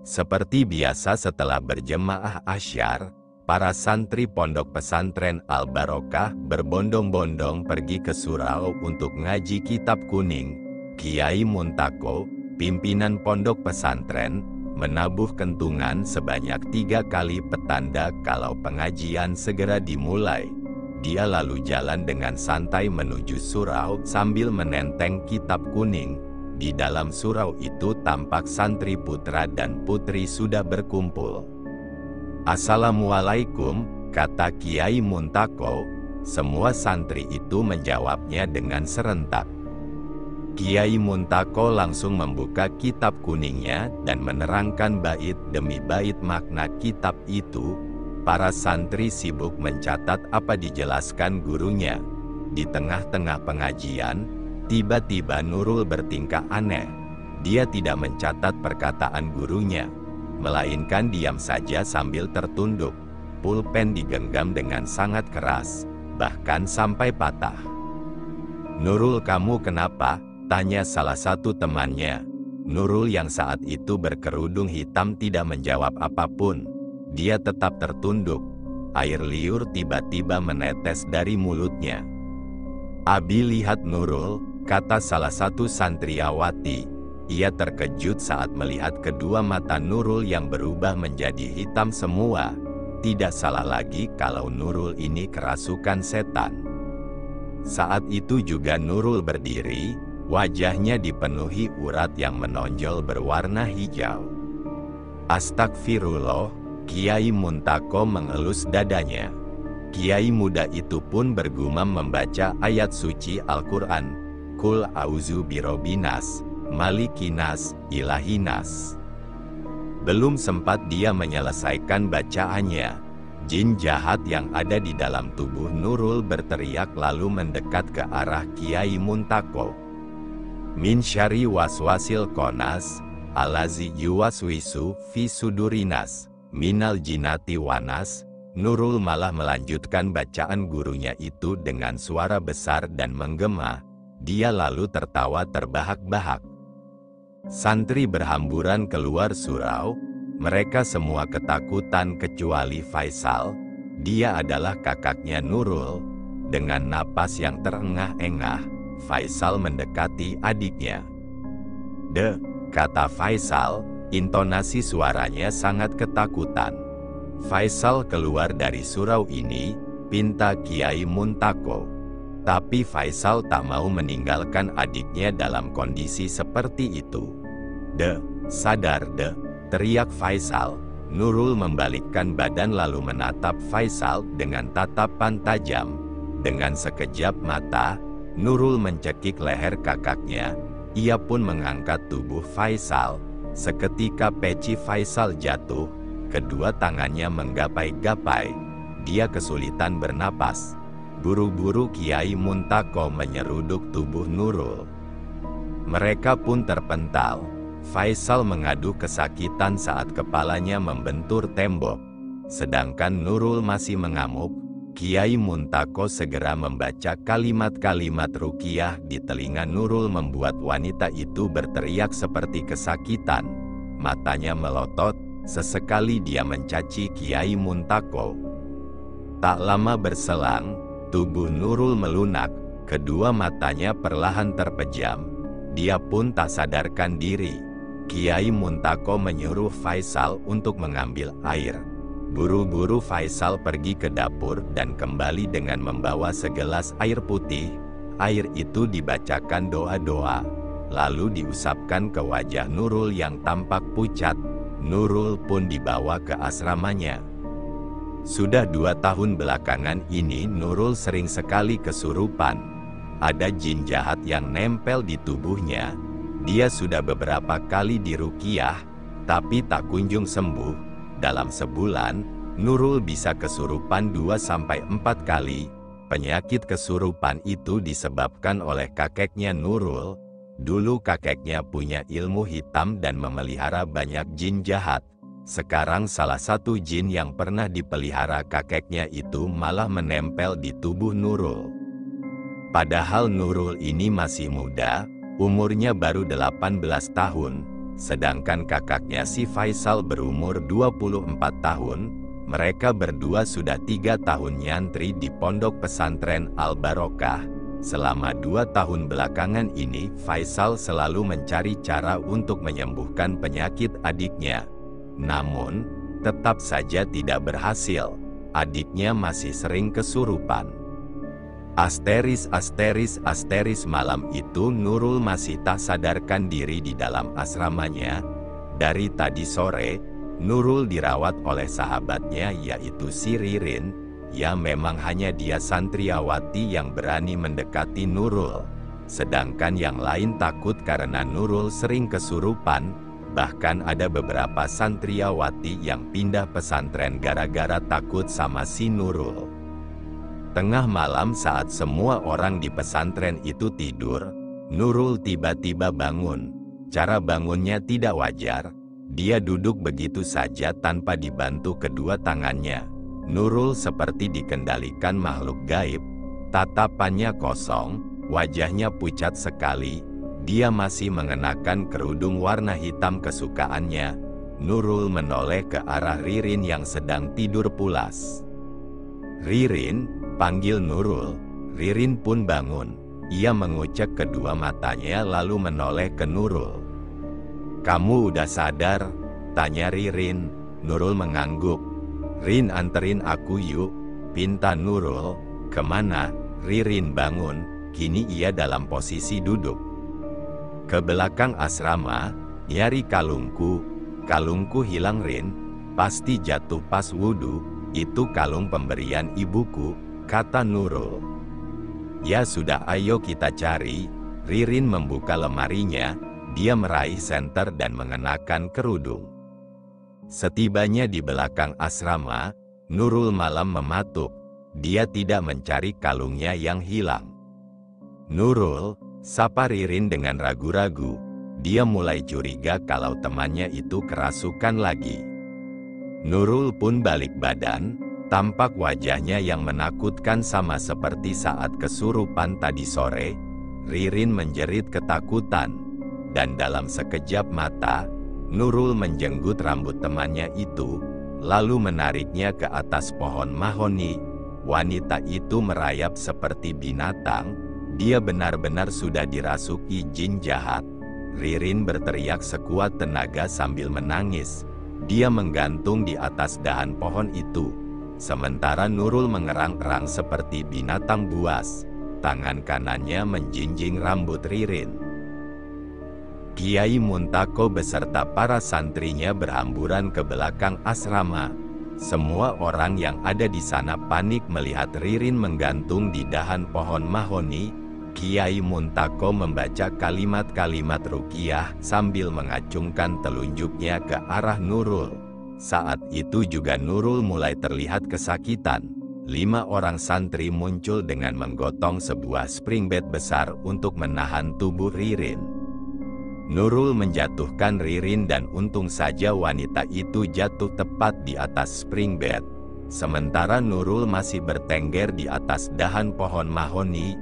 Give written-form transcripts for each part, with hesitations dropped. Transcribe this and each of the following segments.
Seperti biasa setelah berjemaah asyar, para santri pondok pesantren Al-Barokah berbondong-bondong pergi ke surau untuk ngaji kitab kuning. Kiai Muntako, pimpinan pondok pesantren, menabuh kentungan sebanyak 3 kali petanda kalau pengajian segera dimulai. Dia lalu jalan dengan santai menuju surau sambil menenteng kitab kuning. Di dalam surau itu tampak santri putra dan putri sudah berkumpul. "Assalamualaikum," kata Kiai Muntako. Semua santri itu menjawabnya dengan serentak. Kiai Muntako langsung membuka kitab kuningnya dan menerangkan bait demi bait makna kitab itu. Para santri sibuk mencatat apa dijelaskan gurunya. Di tengah-tengah pengajian, tiba-tiba Nurul bertingkah aneh. Dia tidak mencatat perkataan gurunya, melainkan diam saja sambil tertunduk. Pulpen digenggam dengan sangat keras, bahkan sampai patah. "Nurul, kamu kenapa?" tanya salah satu temannya. Nurul yang saat itu berkerudung hitam tidak menjawab apapun. Dia tetap tertunduk. Air liur tiba-tiba menetes dari mulutnya. "Abi, lihat Nurul," kata salah satu santriawati. Ia terkejut saat melihat kedua mata Nurul yang berubah menjadi hitam semua. Tidak salah lagi kalau Nurul ini kerasukan setan. Saat itu juga Nurul berdiri, wajahnya dipenuhi urat yang menonjol berwarna hijau. "Astagfirullah," Kiai Muntako mengelus dadanya. Kiai muda itu pun bergumam membaca ayat suci Al-Quran. "Kul a'udzu birobbinas, malikinas, ilahinas." Belum sempat dia menyelesaikan bacaannya, jin jahat yang ada di dalam tubuh Nurul berteriak lalu mendekat ke arah Kiai Muntako. "Min syarri waswasil khonas, alazi yuwaswisu fi sudurinas, minal jinati wanas." Nurul malah melanjutkan bacaan gurunya itu dengan suara besar dan menggema. Dia lalu tertawa terbahak-bahak. Santri berhamburan keluar surau. Mereka semua ketakutan kecuali Faisal. Dia adalah kakaknya Nurul. Dengan napas yang terengah-engah, Faisal mendekati adiknya. Kata Faisal, intonasi suaranya sangat ketakutan. Faisal keluar dari surau ini, pinta Kiai Muntako. Tapi Faisal tak mau meninggalkan adiknya dalam kondisi seperti itu. Sadar, teriak Faisal. Nurul membalikkan badan lalu menatap Faisal dengan tatapan tajam. Dengan sekejap mata, Nurul mencekik leher kakaknya. Ia pun mengangkat tubuh Faisal. Seketika peci Faisal jatuh. Kedua tangannya menggapai-gapai. Dia kesulitan bernapas. Buru-buru Kiai Muntako menyeruduk tubuh Nurul. Mereka pun terpental. Faisal mengadu kesakitan saat kepalanya membentur tembok. Sedangkan Nurul masih mengamuk. Kiai Muntako segera membaca kalimat-kalimat ruqyah di telinga Nurul membuat wanita itu berteriak seperti kesakitan. Matanya melotot. Sesekali dia mencaci Kiai Muntako. Tak lama berselang, tubuh Nurul melunak, kedua matanya perlahan terpejam. Dia pun tak sadarkan diri. Kiai Muntako menyuruh Faisal untuk mengambil air. Buru-buru Faisal pergi ke dapur dan kembali dengan membawa segelas air putih. Air itu dibacakan doa-doa, lalu diusapkan ke wajah Nurul yang tampak pucat. Nurul pun dibawa ke asramanya. Sudah 2 tahun belakangan ini Nurul sering sekali kesurupan. Ada jin jahat yang nempel di tubuhnya. Dia sudah beberapa kali diruqyah, tapi tak kunjung sembuh. Dalam sebulan, Nurul bisa kesurupan 2-4 kali. Penyakit kesurupan itu disebabkan oleh kakeknya Nurul. Dulu kakeknya punya ilmu hitam dan memelihara banyak jin jahat. Sekarang salah satu jin yang pernah dipelihara kakeknya itu malah menempel di tubuh Nurul. Padahal Nurul ini masih muda, umurnya baru 18 tahun. sedangkan kakaknya si Faisal berumur 24 tahun. Mereka berdua sudah 3 tahun nyantri di pondok pesantren Al-Barokah. Selama 2 tahun belakangan ini, Faisal selalu mencari cara untuk menyembuhkan penyakit adiknya. Namun, tetap saja tidak berhasil. Adiknya masih sering kesurupan. Asteris malam itu Nurul masih tak sadarkan diri di dalam asramanya. Dari tadi sore, Nurul dirawat oleh sahabatnya yaitu si Ririn. Ya memang hanya dia santriawati yang berani mendekati Nurul. Sedangkan yang lain takut karena Nurul sering kesurupan. Bahkan ada beberapa santriawati yang pindah pesantren gara-gara takut sama si Nurul. Tengah malam saat semua orang di pesantren itu tidur, Nurul tiba-tiba bangun. Cara bangunnya tidak wajar. Dia duduk begitu saja tanpa dibantu kedua tangannya. Nurul seperti dikendalikan makhluk gaib. Tatapannya kosong, wajahnya pucat sekali. Dia masih mengenakan kerudung warna hitam kesukaannya. Nurul menoleh ke arah Ririn yang sedang tidur pulas. "Ririn," panggil Nurul. Ririn pun bangun. Ia mengucek kedua matanya lalu menoleh ke Nurul. "Kamu udah sadar?" tanya Ririn. Nurul mengangguk. "Rin, anterin aku yuk," pinta Nurul. "Kemana?" Ririn bangun. Kini ia dalam posisi duduk. "Ke belakang asrama, nyari kalungku." "Kalungku hilang, Rin. Pasti jatuh pas wudhu. Itu kalung pemberian ibuku," kata Nurul. "Ya sudah, ayo kita cari." Ririn membuka lemarinya. Dia meraih senter dan mengenakan kerudung. Setibanya di belakang asrama, Nurul malam mematuk. Dia tidak mencari kalungnya yang hilang. "Nurul," sapa Ririn dengan ragu-ragu. Dia mulai curiga kalau temannya itu kerasukan lagi. Nurul pun balik badan. Tampak wajahnya yang menakutkan sama seperti saat kesurupan tadi sore. Ririn menjerit ketakutan. Dan dalam sekejap mata, Nurul menjenggut rambut temannya itu, lalu menariknya ke atas pohon mahoni. Wanita itu merayap seperti binatang. Dia benar-benar sudah dirasuki jin jahat. Ririn berteriak sekuat tenaga sambil menangis. Dia menggantung di atas dahan pohon itu. Sementara Nurul mengerang-erang seperti binatang buas. Tangan kanannya menjinjing rambut Ririn. Kiai Muntako beserta para santrinya berhamburan ke belakang asrama. Semua orang yang ada di sana panik melihat Ririn menggantung di dahan pohon mahoni. Kiai Muntako membaca kalimat-kalimat ruqyah sambil mengacungkan telunjuknya ke arah Nurul. Saat itu juga Nurul mulai terlihat kesakitan. 5 orang santri muncul dengan menggotong sebuah spring bed besar untuk menahan tubuh Ririn. Nurul menjatuhkan Ririn dan untung saja wanita itu jatuh tepat di atas spring bed. Sementara Nurul masih bertengger di atas dahan pohon mahoni.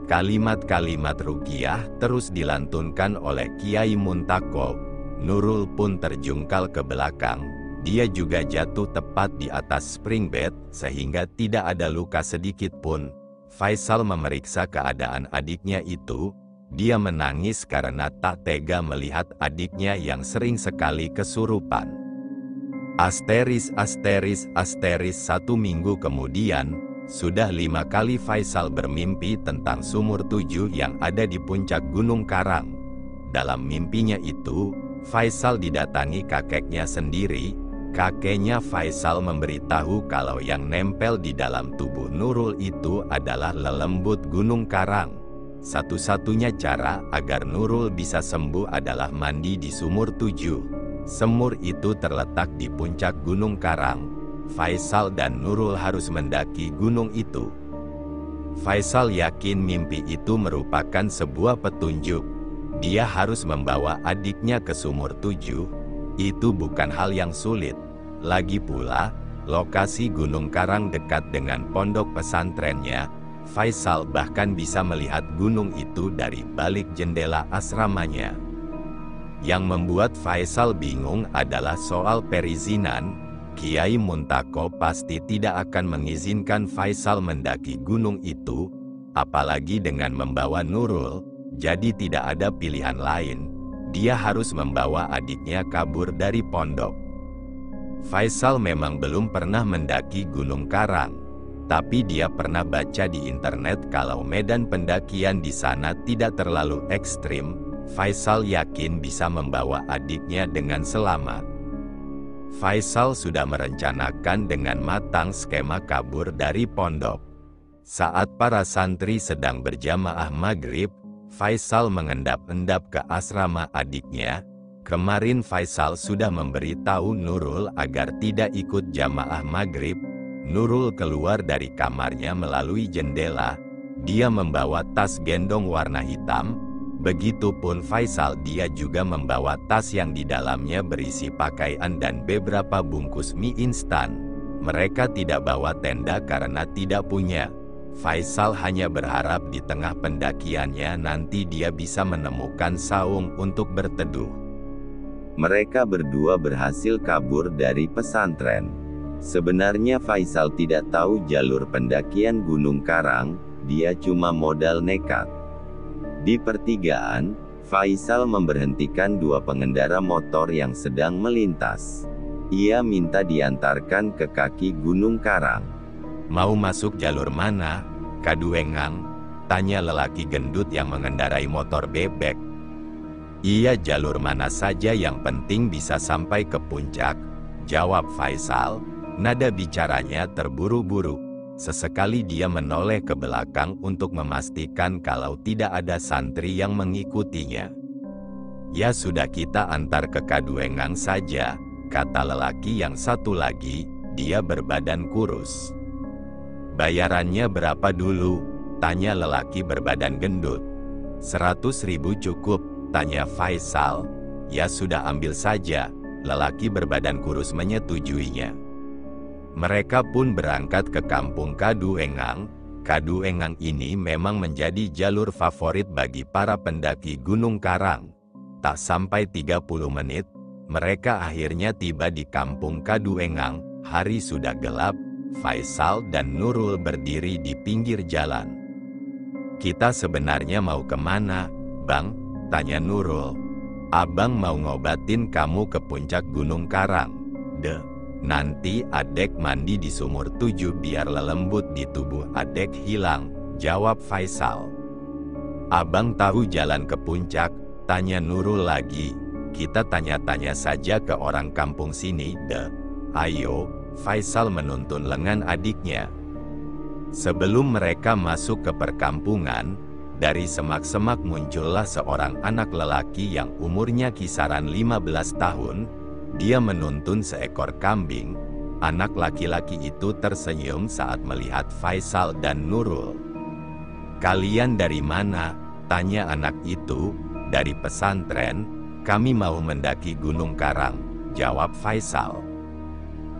Kalimat-kalimat ruqyah terus dilantunkan oleh Kiai Muntako. Nurul pun terjungkal ke belakang. Dia juga jatuh tepat di atas spring bed sehingga tidak ada luka sedikit pun. Faisal memeriksa keadaan adiknya itu. Dia menangis karena tak tega melihat adiknya yang sering sekali kesurupan. Asteris 1 minggu kemudian, sudah 5 kali Faisal bermimpi tentang sumur 7 yang ada di puncak Gunung Karang. Dalam mimpinya itu, Faisal didatangi kakeknya sendiri. Kakeknya Faisal memberitahu kalau yang nempel di dalam tubuh Nurul itu adalah lelembut Gunung Karang. Satu-satunya cara agar Nurul bisa sembuh adalah mandi di sumur 7. Sumur itu terletak di puncak Gunung Karang. Faisal dan Nurul harus mendaki gunung itu. Faisal yakin mimpi itu merupakan sebuah petunjuk. Dia harus membawa adiknya ke sumur 7. Itu bukan hal yang sulit. Lagi pula, lokasi Gunung Karang dekat dengan pondok pesantrennya. Faisal bahkan bisa melihat gunung itu dari balik jendela asramanya. Yang membuat Faisal bingung adalah soal perizinan. Kiai Muntako pasti tidak akan mengizinkan Faisal mendaki gunung itu, apalagi dengan membawa Nurul, jadi tidak ada pilihan lain. Dia harus membawa adiknya kabur dari pondok. Faisal memang belum pernah mendaki Gunung Karang, tapi dia pernah baca di internet kalau medan pendakian di sana tidak terlalu ekstrim. Faisal yakin bisa membawa adiknya dengan selamat. Faisal sudah merencanakan dengan matang skema kabur dari pondok. Saat para santri sedang berjamaah maghrib, Faisal mengendap-endap ke asrama adiknya. Kemarin Faisal sudah memberitahu Nurul agar tidak ikut jamaah maghrib. Nurul keluar dari kamarnya melalui jendela. Dia membawa tas gendong warna hitam. Begitupun Faisal, dia juga membawa tas yang di dalamnya berisi pakaian dan beberapa bungkus mie instan. Mereka tidak bawa tenda karena tidak punya. Faisal hanya berharap di tengah pendakiannya nanti dia bisa menemukan saung untuk berteduh. Mereka berdua berhasil kabur dari pesantren. Sebenarnya Faisal tidak tahu jalur pendakian Gunung Karang, dia cuma modal nekat. Di pertigaan, Faisal memberhentikan dua pengendara motor yang sedang melintas. Ia minta diantarkan ke kaki Gunung Karang. Mau masuk jalur mana, Kaduengang? Tanya lelaki gendut yang mengendarai motor bebek. Iya, jalur mana saja yang penting bisa sampai ke puncak, jawab Faisal. Nada bicaranya terburu-buru. Sesekali dia menoleh ke belakang untuk memastikan kalau tidak ada santri yang mengikutinya. Ya sudah, kita antar ke Kaduengang saja, kata lelaki yang satu lagi, dia berbadan kurus. Bayarannya berapa dulu? Tanya lelaki berbadan gendut. 100.000 cukup, tanya Faisal. Ya sudah, ambil saja, lelaki berbadan kurus menyetujuinya. Mereka pun berangkat ke kampung Kaduengang. Kaduengang ini memang menjadi jalur favorit bagi para pendaki Gunung Karang. Tak sampai 30 menit, mereka akhirnya tiba di kampung Kaduengang. Hari sudah gelap. Faisal dan Nurul berdiri di pinggir jalan. Kita sebenarnya mau kemana, Bang? Tanya Nurul. Abang mau ngobatin kamu ke puncak Gunung Karang. Nanti adek mandi di sumur 7 biar lelembut di tubuh adek hilang, jawab Faisal. Abang tahu jalan ke puncak? Tanya Nurul lagi. Kita tanya-tanya saja ke orang kampung sini, Ayo. Faisal menuntun lengan adiknya. Sebelum mereka masuk ke perkampungan, dari semak-semak muncullah seorang anak lelaki yang umurnya kisaran 15 tahun. Dia menuntun seekor kambing. Anak laki-laki itu tersenyum saat melihat Faisal dan Nurul. Kalian dari mana? Tanya anak itu. Dari pesantren. Kami mau mendaki Gunung Karang, jawab Faisal.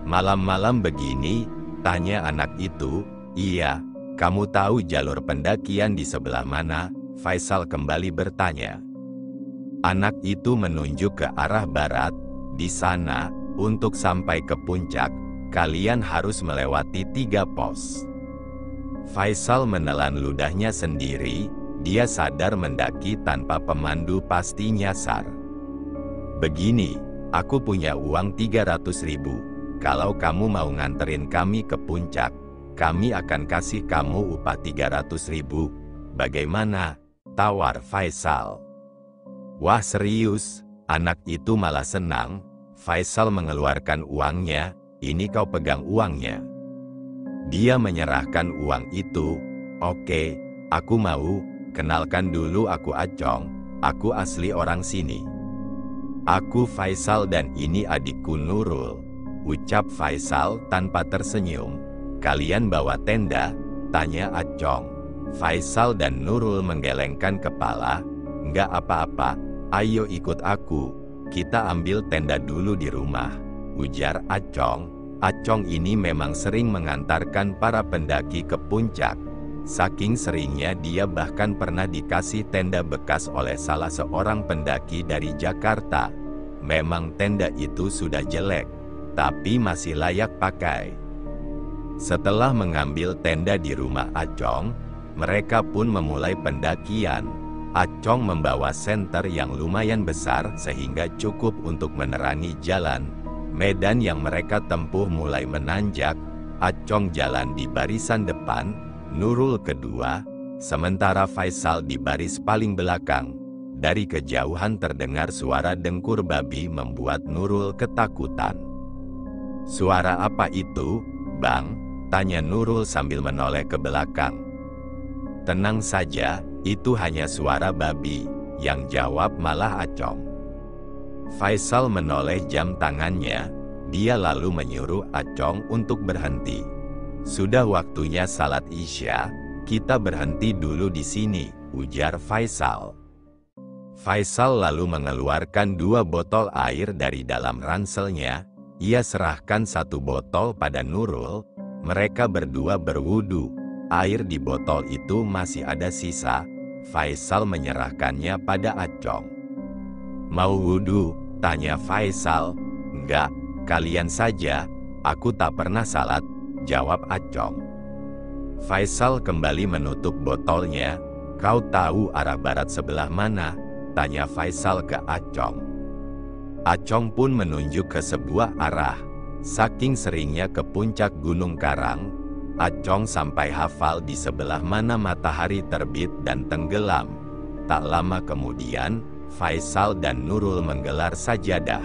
Malam-malam begini? Tanya anak itu. Iya, kamu tahu jalur pendakian di sebelah mana? Faisal kembali bertanya. Anak itu menunjuk ke arah barat. Di sana, untuk sampai ke puncak, kalian harus melewati 3 pos. Faisal menelan ludahnya sendiri. Dia sadar mendaki tanpa pemandu pasti nyasar. Begini, aku punya uang 300.000. Kalau kamu mau nganterin kami ke puncak, kami akan kasih kamu upah 300.000. Bagaimana? Tawar Faisal. Wah, serius? Anak itu malah senang. Faisal mengeluarkan uangnya. Ini kau pegang uangnya. Dia menyerahkan uang itu. Oke, aku mau. Kenalkan dulu, aku Acong. Aku asli orang sini. Aku Faisal dan ini adikku Nurul, ucap Faisal tanpa tersenyum. Kalian bawa tenda? Tanya Acong. Faisal dan Nurul menggelengkan kepala. Nggak apa-apa, ayo ikut aku. Kita ambil tenda dulu di rumah, ujar Acong. Acong ini memang sering mengantarkan para pendaki ke puncak. Saking seringnya dia bahkan pernah dikasih tenda bekas oleh salah seorang pendaki dari Jakarta. Memang tenda itu sudah jelek, tapi masih layak pakai. Setelah mengambil tenda di rumah Acong, mereka pun memulai pendakian. Acong membawa senter yang lumayan besar sehingga cukup untuk menerangi jalan. Medan yang mereka tempuh mulai menanjak. Acong jalan di barisan depan, Nurul kedua, sementara Faisal di baris paling belakang. Dari kejauhan terdengar suara dengkur babi membuat Nurul ketakutan. "Suara apa itu, Bang?" tanya Nurul sambil menoleh ke belakang. "Tenang saja, itu hanya suara babi," yang jawab malah Acong. Faisal menoleh jam tangannya, dia lalu menyuruh Acong untuk berhenti. "Sudah waktunya salat Isya, kita berhenti dulu di sini," ujar Faisal. Faisal lalu mengeluarkan 2 botol air dari dalam ranselnya. Ia serahkan 1 botol pada Nurul. Mereka berdua berwudu. Air di botol itu masih ada sisa. Faisal menyerahkannya pada Acong. "Mau wudu?" tanya Faisal. "Enggak, kalian saja, aku tak pernah salat," jawab Acong. Faisal kembali menutup botolnya. "Kau tahu arah barat sebelah mana?" tanya Faisal ke Acong. Acong pun menunjuk ke sebuah arah. Saking seringnya ke puncak Gunung Karang, Acong sampai hafal di sebelah mana matahari terbit dan tenggelam. Tak lama kemudian, Faisal dan Nurul menggelar sajadah.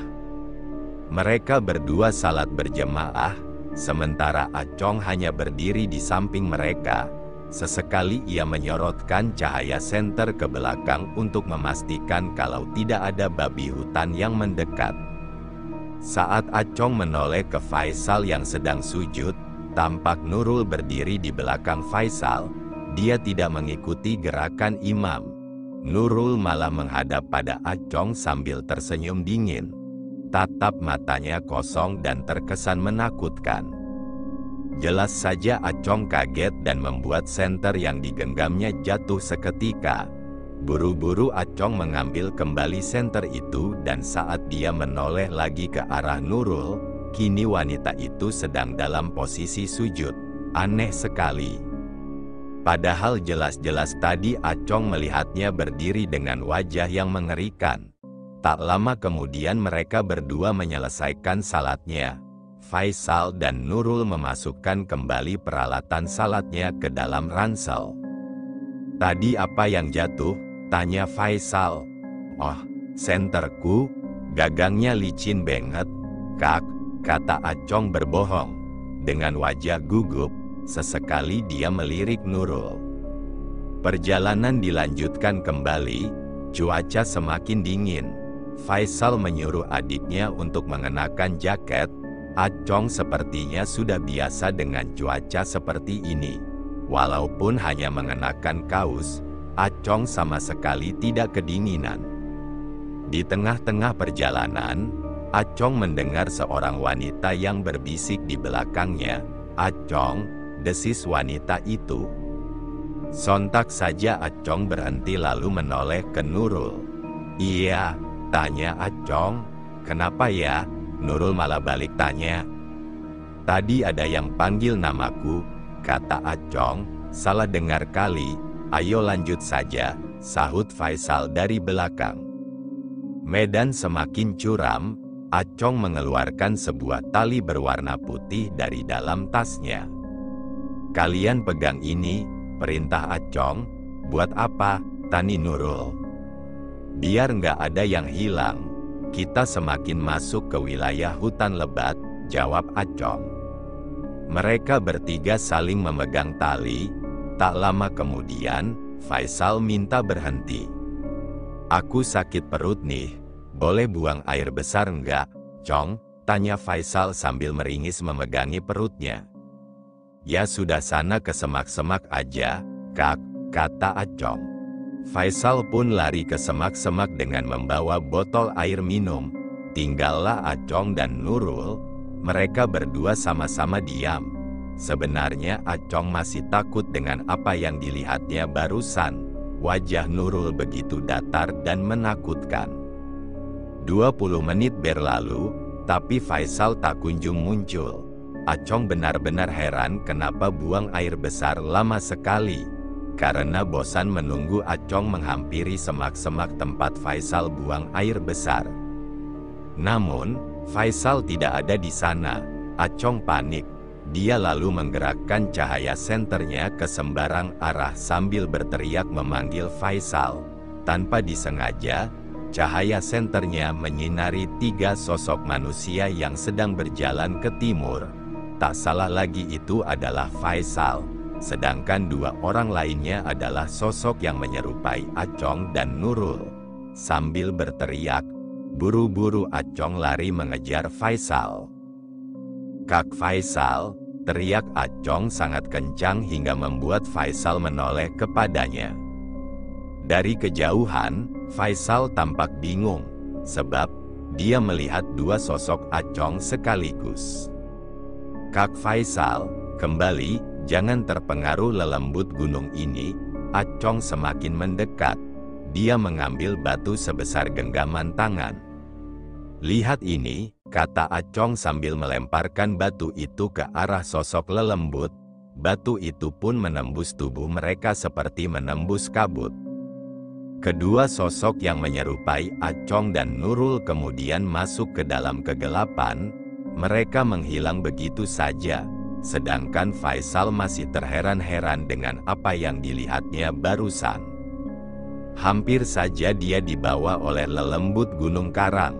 Mereka berdua salat berjemaah, sementara Acong hanya berdiri di samping mereka. Sesekali ia menyorotkan cahaya senter ke belakang untuk memastikan kalau tidak ada babi hutan yang mendekat. Saat Acong menoleh ke Faisal yang sedang sujud, tampak Nurul berdiri di belakang Faisal. Dia tidak mengikuti gerakan imam. Nurul malah menghadap pada Acong sambil tersenyum dingin. Tatap matanya kosong dan terkesan menakutkan. Jelas saja Acong kaget dan membuat senter yang digenggamnya jatuh seketika. Buru-buru Acong mengambil kembali senter itu dan saat dia menoleh lagi ke arah Nurul, kini wanita itu sedang dalam posisi sujud. Aneh sekali. Padahal jelas-jelas tadi Acong melihatnya berdiri dengan wajah yang mengerikan. Tak lama kemudian mereka berdua menyelesaikan salatnya. Faisal dan Nurul memasukkan kembali peralatan salatnya ke dalam ransel. "Tadi apa yang jatuh?" tanya Faisal. "Oh, senterku, gagangnya licin banget, Kak," kata Acong berbohong. Dengan wajah gugup, sesekali dia melirik Nurul. Perjalanan dilanjutkan kembali, cuaca semakin dingin. Faisal menyuruh adiknya untuk mengenakan jaket. Acong sepertinya sudah biasa dengan cuaca seperti ini. Walaupun hanya mengenakan kaos, Acong sama sekali tidak kedinginan. Di tengah-tengah perjalanan, Acong mendengar seorang wanita yang berbisik di belakangnya. "Acong," desis wanita itu. Sontak saja Acong berhenti lalu menoleh ke Nurul. "Iya," tanya Acong. "Kenapa ya?" Nurul malah balik tanya. "Tadi ada yang panggil namaku," kata Acong. "Salah dengar kali, ayo lanjut saja," sahut Faisal dari belakang. Medan semakin curam. Acong mengeluarkan sebuah tali berwarna putih dari dalam tasnya. "Kalian pegang ini," perintah Acong. "Buat apa?" tanya Nurul. "Biar nggak ada yang hilang. Kita semakin masuk ke wilayah hutan lebat," jawab Acong. Mereka bertiga saling memegang tali. Tak lama kemudian, Faisal minta berhenti. "Aku sakit perut nih, boleh buang air besar enggak, Cong?" tanya Faisal sambil meringis memegangi perutnya. "Ya sudah sana ke semak-semak aja, Kak," kata Acong. Faisal pun lari ke semak-semak dengan membawa botol air minum. Tinggallah Acong dan Nurul. Mereka berdua sama-sama diam. Sebenarnya Acong masih takut dengan apa yang dilihatnya barusan. Wajah Nurul begitu datar dan menakutkan. 20 menit berlalu, tapi Faisal tak kunjung muncul. Acong benar-benar heran kenapa buang air besar lama sekali. Karena bosan menunggu, Acong menghampiri semak-semak tempat Faisal buang air besar. Namun, Faisal tidak ada di sana. Acong panik. Dia lalu menggerakkan cahaya senternya ke sembarang arah sambil berteriak memanggil Faisal. Tanpa disengaja, cahaya senternya menyinari 3 sosok manusia yang sedang berjalan ke timur. Tak salah lagi, itu adalah Faisal. Sedangkan 2 orang lainnya adalah sosok yang menyerupai Acong dan Nurul. Sambil berteriak, buru-buru Acong lari mengejar Faisal. "Kak Faisal!" teriak Acong sangat kencang hingga membuat Faisal menoleh kepadanya. Dari kejauhan, Faisal tampak bingung, sebab dia melihat 2 sosok Acong sekaligus. "Kak Faisal, kembali, jangan terpengaruh lelembut gunung ini." Acong semakin mendekat. Dia mengambil batu sebesar genggaman tangan. "Lihat ini," kata Acong sambil melemparkan batu itu ke arah sosok lelembut. Batu itu pun menembus tubuh mereka seperti menembus kabut. Kedua sosok yang menyerupai Acong dan Nurul kemudian masuk ke dalam kegelapan. Mereka menghilang begitu saja. Sedangkan Faisal masih terheran-heran dengan apa yang dilihatnya barusan. Hampir saja dia dibawa oleh lelembut gunung karang.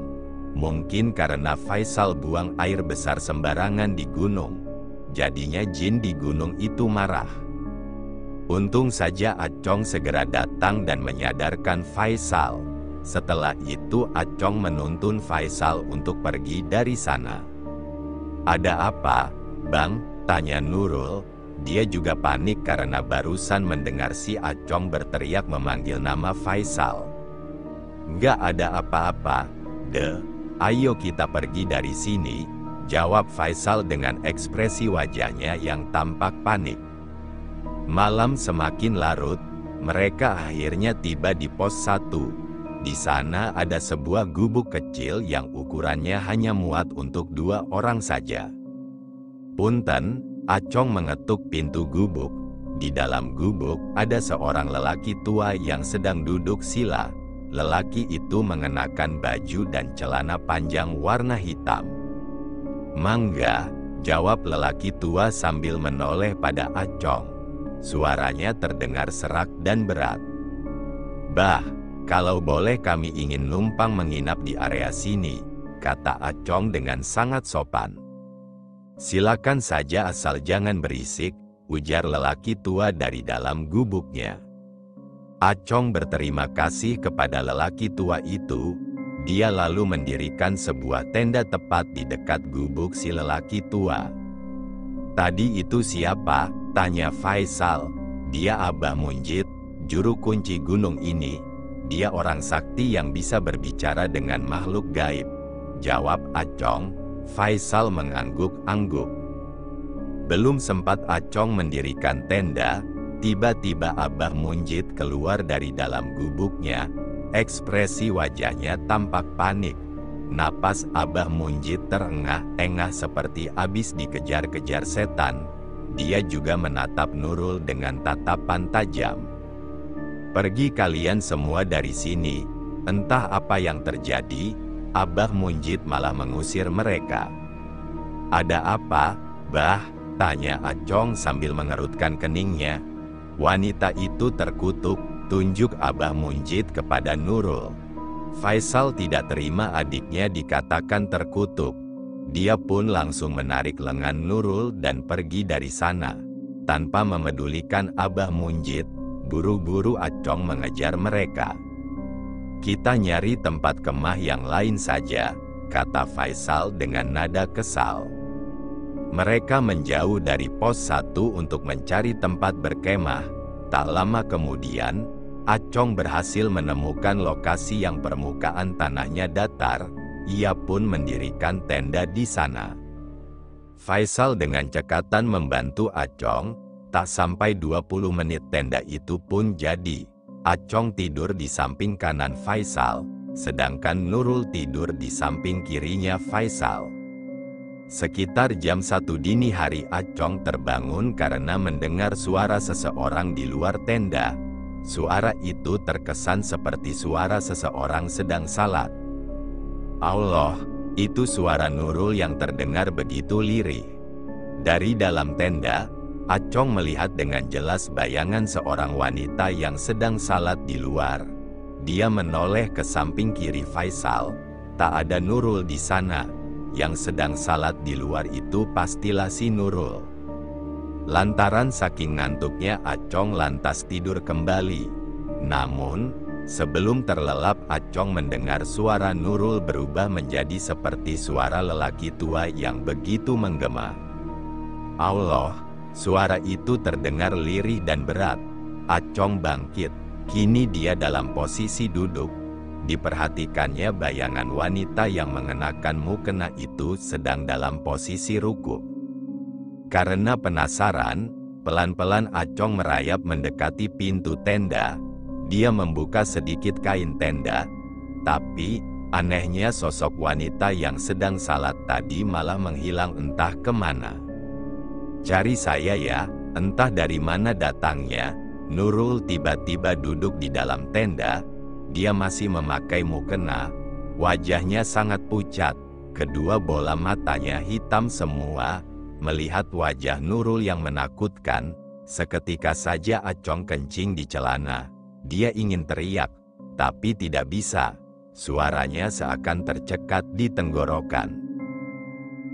Mungkin karena Faisal buang air besar sembarangan di gunung, jadinya jin di gunung itu marah. Untung saja Acong segera datang dan menyadarkan Faisal. Setelah itu Acong menuntun Faisal untuk pergi dari sana. "Ada apa, Bang?" tanya Nurul. Dia juga panik karena barusan mendengar si Acong berteriak memanggil nama Faisal. "Nggak ada apa-apa, deh. Ayo kita pergi dari sini," jawab Faisal dengan ekspresi wajahnya yang tampak panik. Malam semakin larut, mereka akhirnya tiba di pos 1. Di sana ada sebuah gubuk kecil yang ukurannya hanya muat untuk 2 orang saja. "Punten," Acong mengetuk pintu gubuk. Di dalam gubuk ada seorang lelaki tua yang sedang duduk sila. Lelaki itu mengenakan baju dan celana panjang warna hitam. "Mangga," jawab lelaki tua sambil menoleh pada Acong. Suaranya terdengar serak dan berat. "Bah, kalau boleh kami ingin numpang menginap di area sini," kata Acong dengan sangat sopan. "Silakan saja asal jangan berisik," ujar lelaki tua dari dalam gubuknya. Acong berterima kasih kepada lelaki tua itu. Dia lalu mendirikan sebuah tenda tepat di dekat gubuk si lelaki tua. "Tadi itu siapa?" tanya Faisal. "Dia Abah Munjid, juru kunci gunung ini. Dia orang sakti yang bisa berbicara dengan makhluk gaib," jawab Acong. Faisal mengangguk-angguk. Belum sempat Acong mendirikan tenda, tiba-tiba Abah Munjid keluar dari dalam gubuknya. Ekspresi wajahnya tampak panik. Napas Abah Munjid terengah-engah seperti habis dikejar-kejar setan. Dia juga menatap Nurul dengan tatapan tajam. "Pergi kalian semua dari sini." Entah apa yang terjadi, Abah Munjid malah mengusir mereka. "Ada apa, Bah?" tanya Acong sambil mengerutkan keningnya. Wanita itu terkutuk, tunjuk Abah Munjid kepada Nurul. Faisal tidak terima adiknya dikatakan terkutuk. Dia pun langsung menarik lengan Nurul dan pergi dari sana. Tanpa memedulikan Abah Munjid, buru-buru Acong mengejar mereka. "Kita nyari tempat kemah yang lain saja," kata Faisal dengan nada kesal. Mereka menjauh dari pos 1 untuk mencari tempat berkemah. Tak lama kemudian, Acong berhasil menemukan lokasi yang permukaan tanahnya datar. Ia pun mendirikan tenda di sana. Faisal dengan cekatan membantu Acong. Tak sampai 20 menit tenda itu pun jadi. Acong tidur di samping kanan Faisal, sedangkan Nurul tidur di samping kirinya Faisal. Sekitar jam 1 dini hari Acong terbangun karena mendengar suara seseorang di luar tenda. Suara itu terkesan seperti suara seseorang sedang salat. Allah, itu suara Nurul yang terdengar begitu lirih. Dari dalam tenda, Acong melihat dengan jelas bayangan seorang wanita yang sedang salat di luar. Dia menoleh ke samping kiri Faisal. Tak ada Nurul di sana. Yang sedang salat di luar itu pastilah si Nurul. Lantaran saking ngantuknya Acong lantas tidur kembali. Namun, sebelum terlelap Acong mendengar suara Nurul berubah menjadi seperti suara lelaki tua yang begitu menggema. Allah, suara itu terdengar lirih dan berat. Acong bangkit. Kini dia dalam posisi duduk. Diperhatikannya bayangan wanita yang mengenakan mukena itu sedang dalam posisi ruku. Karena penasaran, pelan-pelan Acong merayap mendekati pintu tenda. Dia membuka sedikit kain tenda. Tapi, anehnya sosok wanita yang sedang salat tadi malah menghilang entah kemana. Cari saya ya, entah dari mana datangnya. Nurul tiba-tiba duduk di dalam tenda. Dia masih memakai mukena. Wajahnya sangat pucat. Kedua bola matanya hitam semua. Melihat wajah Nurul yang menakutkan, seketika saja Acong kencing di celana. Dia ingin teriak, tapi tidak bisa. Suaranya seakan tercekat di tenggorokan.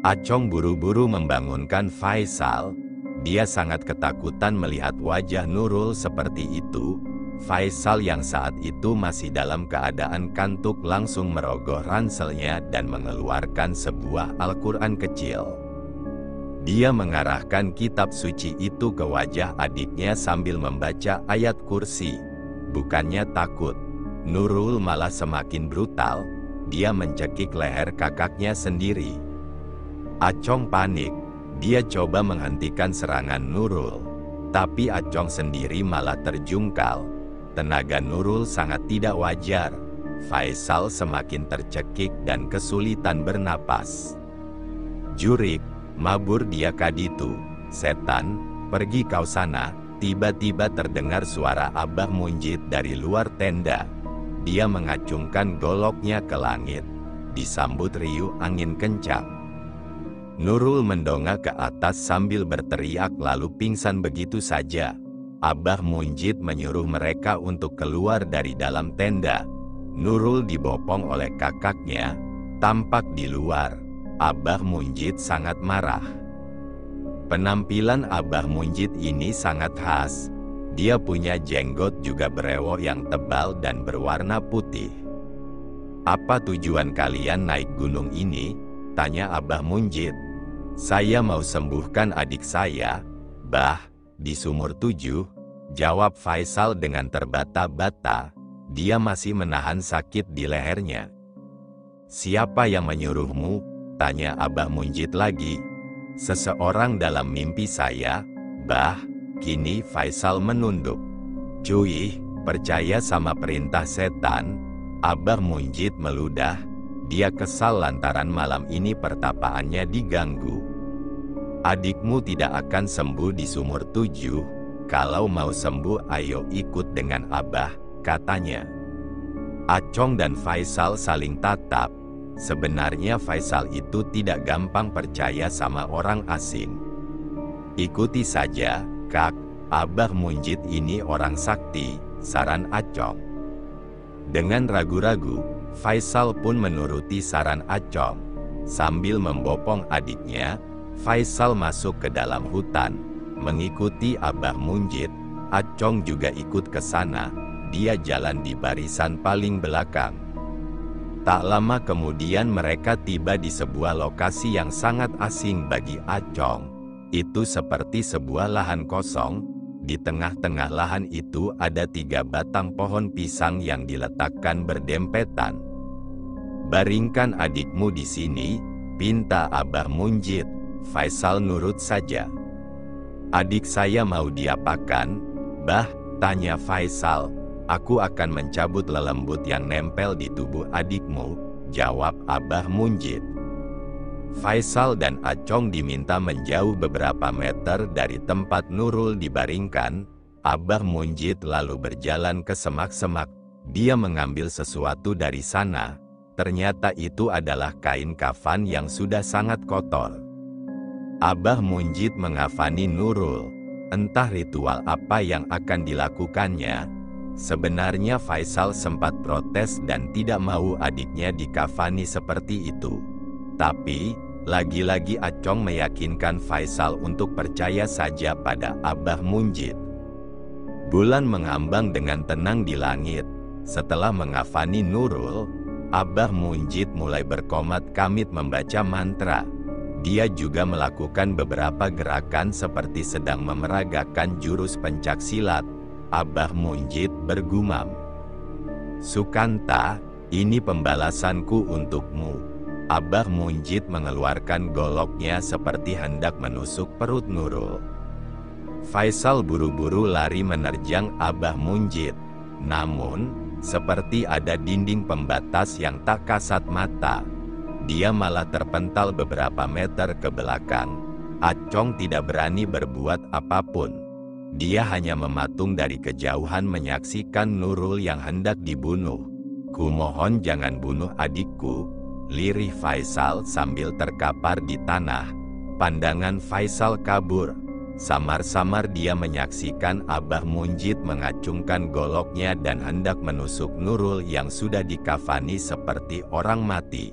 Acong buru-buru membangunkan Faisal. Dia sangat ketakutan melihat wajah Nurul seperti itu. Faisal yang saat itu masih dalam keadaan kantuk langsung merogoh ranselnya dan mengeluarkan sebuah Al-Quran kecil. Dia mengarahkan kitab suci itu ke wajah adiknya sambil membaca ayat kursi. Bukannya takut, Nurul malah semakin brutal. Dia mencekik leher kakaknya sendiri. Acong panik. Dia coba menghentikan serangan Nurul. Tapi Acong sendiri malah terjungkal. Tenaga Nurul sangat tidak wajar. Faisal semakin tercekik dan kesulitan bernapas. Jurik, mabur dia kaditu. Setan, pergi kau sana. Tiba-tiba terdengar suara Abah Munjid dari luar tenda. Dia mengacungkan goloknya ke langit. Disambut riuh angin kencang. Nurul mendongak ke atas sambil berteriak lalu pingsan begitu saja. Abah Munjid menyuruh mereka untuk keluar dari dalam tenda. Nurul dibopong oleh kakaknya. Tampak di luar. Abah Munjid sangat marah. Penampilan Abah Munjid ini sangat khas. Dia punya jenggot juga berewok yang tebal dan berwarna putih. Apa tujuan kalian naik gunung ini? Tanya Abah Munjid. Saya mau sembuhkan adik saya, Bah, di Sumur 7, jawab Faisal dengan terbata-bata. Dia masih menahan sakit di lehernya. Siapa yang menyuruhmu? Tanya Abah Munjid lagi. Seseorang dalam mimpi saya, Bah. Kini Faisal menunduk. Cuy, percaya sama perintah setan? Abah Munjid meludah. Dia kesal lantaran malam ini pertapaannya diganggu. Adikmu tidak akan sembuh di Sumur 7. Kalau mau sembuh ayo ikut dengan Abah, katanya. Acong dan Faisal saling tatap. Sebenarnya Faisal itu tidak gampang percaya sama orang asing. Ikuti saja, Kak. Abah Munjid ini orang sakti, saran Acong. Dengan ragu-ragu, Faisal pun menuruti saran Acong. Sambil membopong adiknya, Faisal masuk ke dalam hutan. Mengikuti Abah Munjid, Acong juga ikut ke sana. Dia jalan di barisan paling belakang. Tak lama kemudian mereka tiba di sebuah lokasi yang sangat asing bagi Acong. Itu seperti sebuah lahan kosong. Di tengah-tengah lahan itu ada 3 batang pohon pisang yang diletakkan berdempetan. Baringkan adikmu di sini, pinta Abah Munjid. Faisal nurut saja. "Adik saya mau diapakan, Bah?" tanya Faisal. "Aku akan mencabut lelembut yang nempel di tubuh adikmu," jawab Abah Munjid. Faisal dan Acong diminta menjauh beberapa meter dari tempat Nurul dibaringkan. Abah Munjid lalu berjalan ke semak-semak. Dia mengambil sesuatu dari sana. Ternyata itu adalah kain kafan yang sudah sangat kotor. Abah Munjid mengafani Nurul. Entah ritual apa yang akan dilakukannya. Sebenarnya Faisal sempat protes dan tidak mau adiknya dikafani seperti itu. Tapi, lagi-lagi Acong meyakinkan Faisal untuk percaya saja pada Abah Munjid. Bulan mengambang dengan tenang di langit. Setelah mengafani Nurul, Abah Munjid mulai berkomat-kamit membaca mantra. Dia juga melakukan beberapa gerakan seperti sedang memeragakan jurus pencaksilat. Abah Munjid bergumam, "Sukanta, ini pembalasanku untukmu." Abah Munjid mengeluarkan goloknya seperti hendak menusuk perut Nurul. Faisal buru-buru lari menerjang Abah Munjid. Namun, seperti ada dinding pembatas yang tak kasat mata. Dia malah terpental beberapa meter ke belakang. Acong tidak berani berbuat apapun. Dia hanya mematung dari kejauhan menyaksikan Nurul yang hendak dibunuh. "Kumohon jangan bunuh adikku," lirih Faisal sambil terkapar di tanah. Pandangan Faisal kabur. Samar-samar dia menyaksikan Abah Munjid mengacungkan goloknya dan hendak menusuk Nurul yang sudah dikafani seperti orang mati.